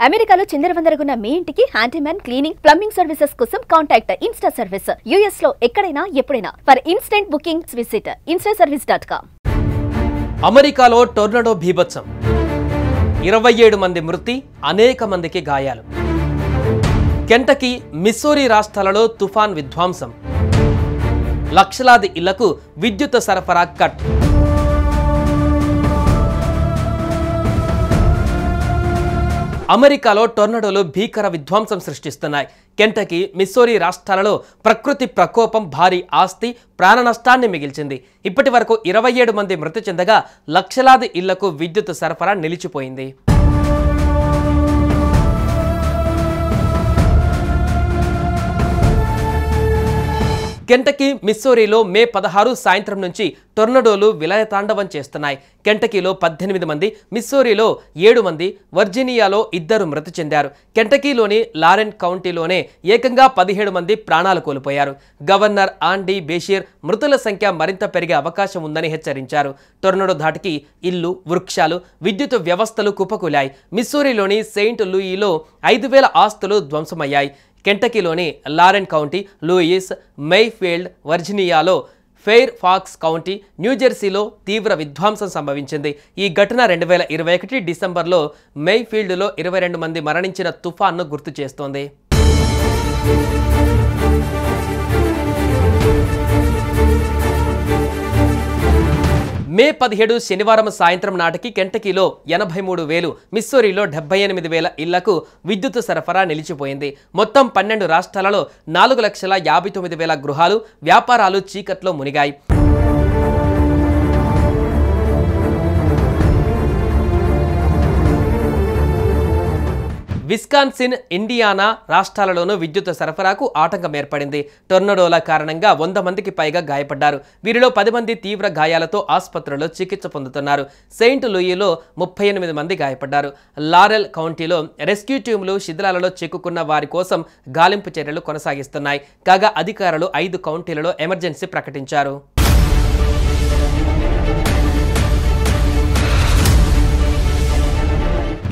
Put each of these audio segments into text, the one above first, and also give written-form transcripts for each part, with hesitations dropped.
అమెరికాలో చిందరవందరగున్న మీ ఇంటికి handyman cleaning plumbing services కోసం కాంటాక్ట్ ఇన్స్టా సర్వీస్. యుఎస్ లో ఎక్కడైనా ఎప్పుడైనా for instant booking visit instaservice.com. అమెరికాలో టోర్నడో బీభత్సం, 27 మంది మృతి, అనేక మందికి గాయాలు. కెంటకీ, మిస్సూరీ రాష్ట్రాలలో తుఫాన్ విధ్వంసం, లక్షలాది ఇళ్లకు విద్యుత్ సరఫరా కట్. అమెరికాలో టోర్నడోలు భీకర విధ్వంసం సృష్టిస్తున్నాయి. కెంటకీ, మిస్సూరీ రాష్ట్రాలలో ప్రకృతి ప్రకోపం భారీ ఆస్తి, ప్రాణ నష్టాన్ని మిగిల్చింది. ఇప్పటి వరకు 27 మంది మృతి చెందగా లక్షలాది ఇళ్లకు విద్యుత్ సరఫరా నిలిచిపోయింది. కెంటకీ, మిస్సూరీలో మే 16 సాయంత్రం నుంచి టోర్నడోలు విలయతాండవం చేస్తున్నాయి. కెంటకీలో 18 మంది, మిస్సూరీలో 7 మంది, వర్జీనియాలో 2 మృతి చెందారు. కెంటకీలోని లారెన్ కౌంటీలోనే ఏకంగా 17 మంది ప్రాణాలు కోల్పోయారు. గవర్నర్ ఆండీ బేషీర్ మృతుల సంఖ్య మరింత పెరిగే అవకాశం ఉందని హెచ్చరించారు. టోర్నడో ధాటికి ఇల్లు, వృక్షాలు, విద్యుత్ వ్యవస్థలు కుప్పకూలాయి. మిస్సూరీలోని సెయింట్ లూయిలో 5,000 ఆస్తులు ధ్వంసమయ్యాయి. కెంటకీలోని లారెన్ కౌంటీ, లూయిస్, మైఫీల్డ్, వర్జీనియాలో ఫెయిర్ ఫాక్స్ కౌంటీ, న్యూజెర్సీలో తీవ్ర విధ్వంసం సంభవించింది. ఈ ఘటన 2021 డిసెంబర్లో మైఫీల్డ్లో 22 మంది మరణించిన తుఫాన్ను గుర్తు చేస్తోంది. మే 17 శనివారం సాయంత్రం నాటికి కెంటకీలో 83,000, మిస్సూరీలో 78,000 ఇళ్లకు విద్యుత్ సరఫరా నిలిచిపోయింది. మొత్తం 12 రాష్ట్రాలలో 4,59,000 గృహాలు, వ్యాపారాలు చీకట్లో మునిగాయి. విస్కాన్సిన్, ఇండియానా రాష్ట్రాలలోనూ విద్యుత్ సరఫరాకు ఆటంకం ఏర్పడింది. టోర్నడోల కారణంగా 100 మందికి పైగా గాయపడ్డారు. వీరిలో 10 మంది తీవ్ర గాయాలతో ఆసుపత్రిలో చికిత్స పొందుతున్నారు. సెయింట్ లూయిలో 38 మంది గాయపడ్డారు. లారెల్ కౌంటీలో రెస్క్యూ టీంలు శిథిలాలలో చిక్కుకున్న వారి కోసం గాలింపు చర్యలు కొనసాగిస్తున్నాయి. కాగా అధికారులు 5 కౌంటీలలో ఎమర్జెన్సీ ప్రకటించారు.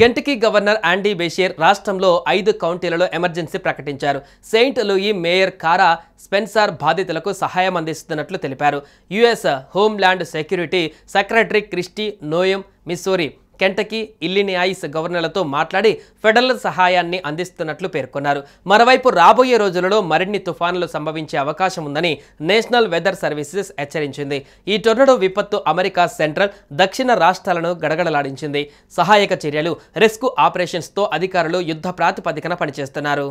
కెంటకీ గవర్నర్ ఆండీ బేషీర్ రాష్ట్రంలో 5 కౌంటీలలో ఎమర్జెన్సీ ప్రకటించారు. Saint Louis mayor Cara Spencer బాధితులకు సహాయం అందిస్తున్నట్లు తెలిపారు. US homeland security secretary Kristi Noem Missouri, Kentucky, Illinois గవర్నర్లతో మాట్లాడి ఫెడరల్ సహాయాన్ని అందిస్తున్నట్లు పేర్కొన్నారు. మరోవైపు రాబోయే రోజులలో మరిన్ని తుఫానులు సంభవించే అవకాశం ఉందని నేషనల్ వెదర్ సర్వీసెస్ హెచ్చరించింది. ఈ టోర్నడో విపత్తు అమెరికా సెంట్రల్, దక్షిణ రాష్ట్రాలను గడగడలాడించింది. సహాయక చర్యలు, రెస్క్యూ ఆపరేషన్స్తో అధికారులు యుద్ధ ప్రాతిపదికన పనిచేస్తున్నారు.